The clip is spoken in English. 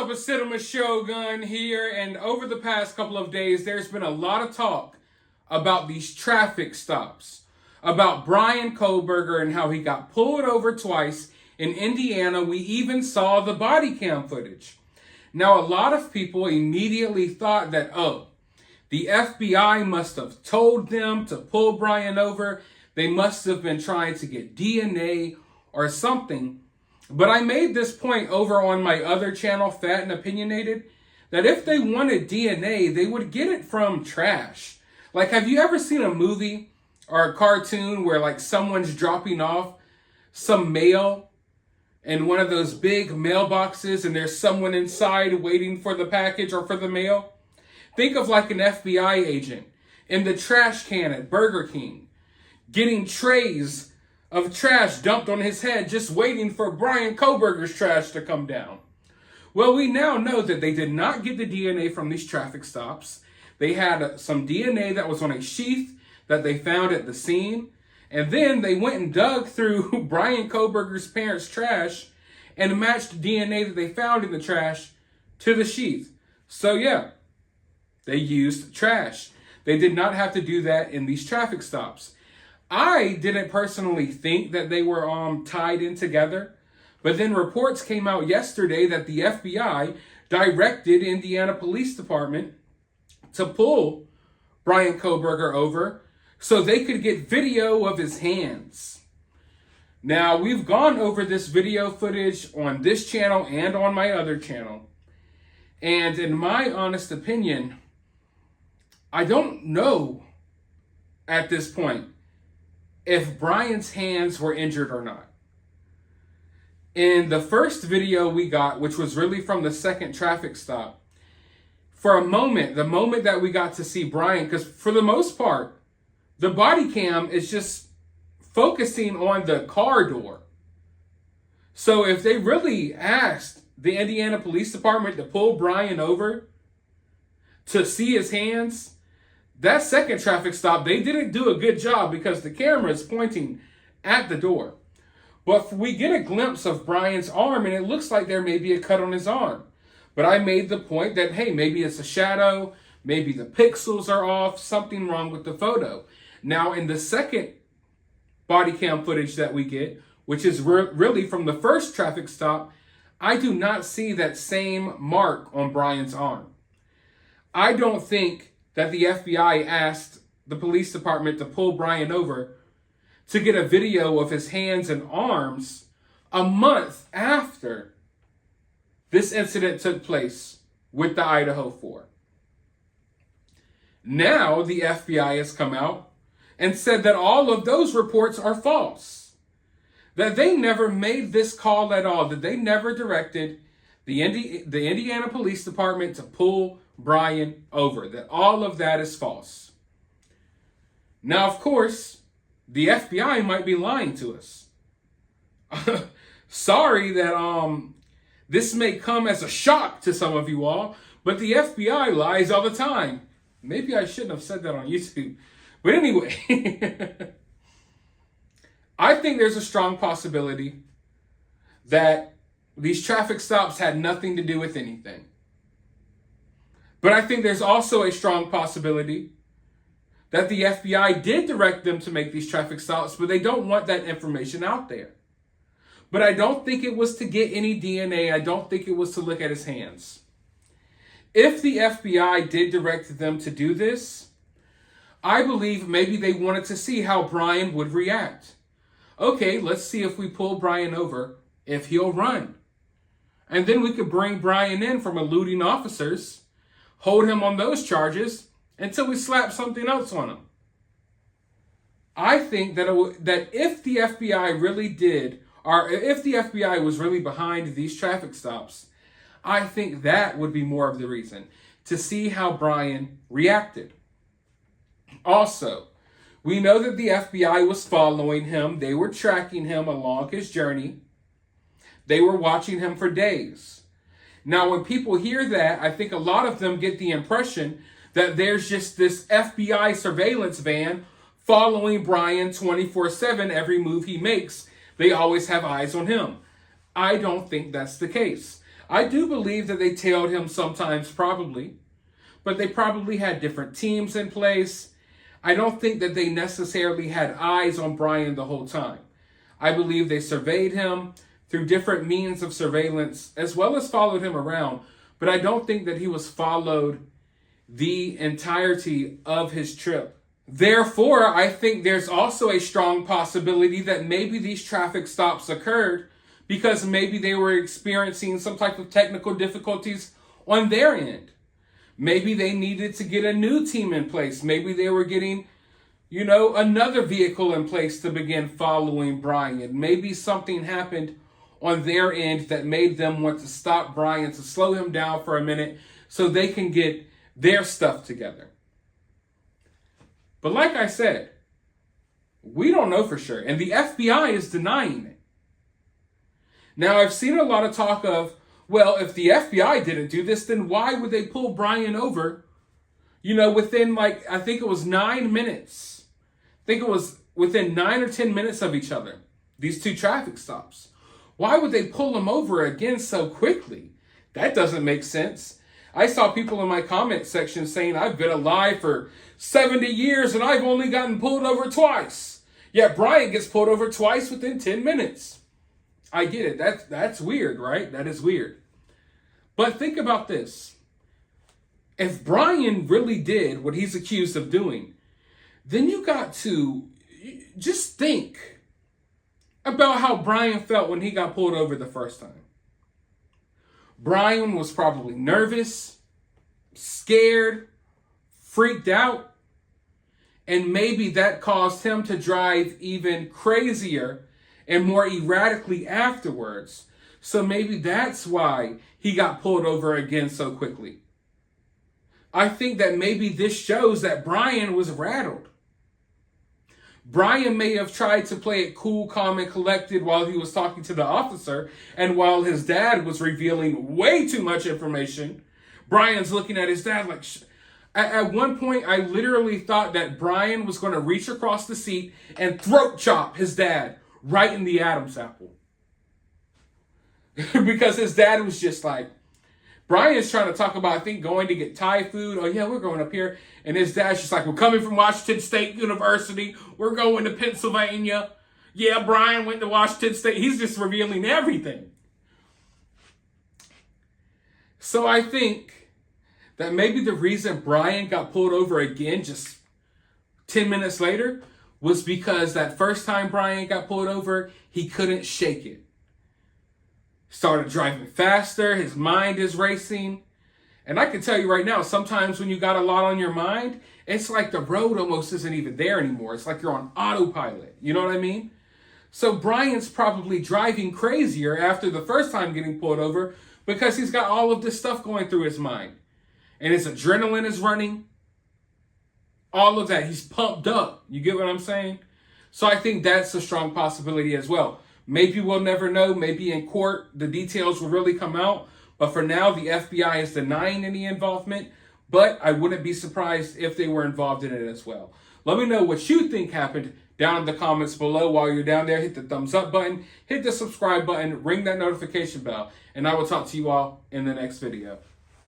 up? It's Cinema Shogun here, and over the past couple of days, there's been a lot of talk about these traffic stops, about Bryan Kohberger and how he got pulled over twice in Indiana. We even saw the body cam footage. Now, a lot of people immediately thought that, the FBI must have told them to pull Bryan over. They must have been trying to get DNA or something. But I made this point over on my other channel, Fat and Opinionated, that if they wanted DNA, they would get it from trash. Like, have you ever seen a movie or a cartoon where, like, someone's dropping off some mail in one of those big mailboxes and there's someone inside waiting for the package or for the mail? Think of like an FBI agent in the trash can at Burger King, getting trays of trash dumped on his head, just waiting for Bryan Kohberger's trash to come down. Well, we now know that they did not get the DNA from these traffic stops. They had some DNA that was on a sheath that they found at the scene. And then they went and dug through Bryan Kohberger's parents' trash and matched DNA that they found in the trash to the sheath. So yeah, they used trash. They did not have to do that in these traffic stops. I didn't personally think that they were tied in together, but then reports came out yesterday that the FBI directed Indiana Police Department to pull Bryan Kohberger over so they could get video of his hands. Now, we've gone over this video footage on this channel and on my other channel, and in my honest opinion, I don't know at this point if Bryan's hands were injured or not. In the first video we got, which was really from the second traffic stop, for a moment, the moment that we got to see Bryan, because for the most part, the body cam is just focusing on the car door. So if they really asked the Indiana Police Department to pull Bryan over to see his hands, that second traffic stop, they didn't do a good job because the camera is pointing at the door. But we get a glimpse of Bryan's arm and it looks like there may be a cut on his arm. But I made the point that, hey, maybe it's a shadow, maybe the pixels are off, something wrong with the photo. Now, in the second body cam footage that we get, which is really from the first traffic stop, I do not see that same mark on Bryan's arm. I don't think that the FBI asked the police department to pull Bryan over to get a video of his hands and arms a month after this incident took place with the Idaho 4. Now the FBI has come out and said that all of those reports are false, that they never made this call at all, that they never directed the Indiana Police Department to pull Bryan over, that all of that is false. Now, of course, the FBI might be lying to us. Sorry that this may come as a shock to some of you all, but the FBI lies all the time. Maybe I shouldn't have said that on YouTube. But anyway, I think there's a strong possibility that these traffic stops had nothing to do with anything. But I think there's also a strong possibility that the FBI did direct them to make these traffic stops, but they don't want that information out there. But I don't think it was to get any DNA. I don't think it was to look at his hands. If the FBI did direct them to do this, I believe maybe they wanted to see how Bryan would react. Okay, let's see if we pull Bryan over, if he'll run. And then we could bring Bryan in from eluding officers, hold him on those charges until we slap something else on him. I think that if the FBI really did, or if the FBI was really behind these traffic stops, I think that would be more of the reason, to see how Bryan reacted. Also, we know that the FBI was following him. They were tracking him along his journey. They were watching him for days. Now, when people hear that, I think a lot of them get the impression that there's just this FBI surveillance van following Bryan 24/7. Every move he makes, they always have eyes on him. I don't think that's the case. I do believe that they tailed him sometimes, probably, but they probably had different teams in place. I don't think that they necessarily had eyes on Bryan the whole time. I believe they surveyed him through different means of surveillance, as well as followed him around, but I don't think that he was followed the entirety of his trip. Therefore, I think there's also a strong possibility that maybe these traffic stops occurred because maybe they were experiencing some type of technical difficulties on their end. Maybe they needed to get a new team in place. Maybe they were getting, another vehicle in place to begin following Bryan. Maybe something happened on their end that made them want to stop Bryan, to slow him down for a minute so they can get their stuff together. But like I said, we don't know for sure. And the FBI is denying it. Now, I've seen a lot of talk of, well, if the FBI didn't do this, then why would they pull Bryan over, within I think it was 9 minutes. I think it was within 9 or 10 minutes of each other, these two traffic stops. Why would they pull him over again so quickly? That doesn't make sense. I saw people in my comment section saying, I've been alive for 70 years and I've only gotten pulled over twice. Yet Bryan gets pulled over twice within 10 minutes. I get it. That's weird, right? That is weird. But think about this. If Bryan really did what he's accused of doing, then you got to just think about how Bryan felt when he got pulled over the first time. Bryan was probably nervous, scared, freaked out, and maybe that caused him to drive even crazier and more erratically afterwards. So maybe that's why he got pulled over again so quickly. I think that maybe this shows that Bryan was rattled. Bryan may have tried to play it cool, calm, and collected while he was talking to the officer, and while his dad was revealing way too much information, Bryan's looking at his dad like... At one point, I literally thought that Bryan was going to reach across the seat and throat chop his dad right in the Adam's apple. Because his dad was just like... Bryan's trying to talk about, I think, going to get Thai food. Oh, yeah, we're going up here. And his dad's just like, we're coming from Washington State University. We're going to Pennsylvania. Yeah, Bryan went to Washington State. He's just revealing everything. So I think that maybe the reason Bryan got pulled over again just 10 minutes later was because that first time Bryan got pulled over, he couldn't shake it. Started driving faster, his mind is racing. And I can tell you right now, sometimes when you got a lot on your mind, it's like the road almost isn't even there anymore. It's like you're on autopilot. You know what I mean? So Bryan's probably driving crazier after the first time getting pulled over because he's got all of this stuff going through his mind. And his adrenaline is running. All of that. He's pumped up. You get what I'm saying? So I think that's a strong possibility as well. Maybe we'll never know. Maybe in court, the details will really come out. But for now, the FBI is denying any involvement. But I wouldn't be surprised if they were involved in it as well. Let me know what you think happened down in the comments below. While you're down there, hit the thumbs up button, hit the subscribe button, ring that notification bell. And I will talk to you all in the next video.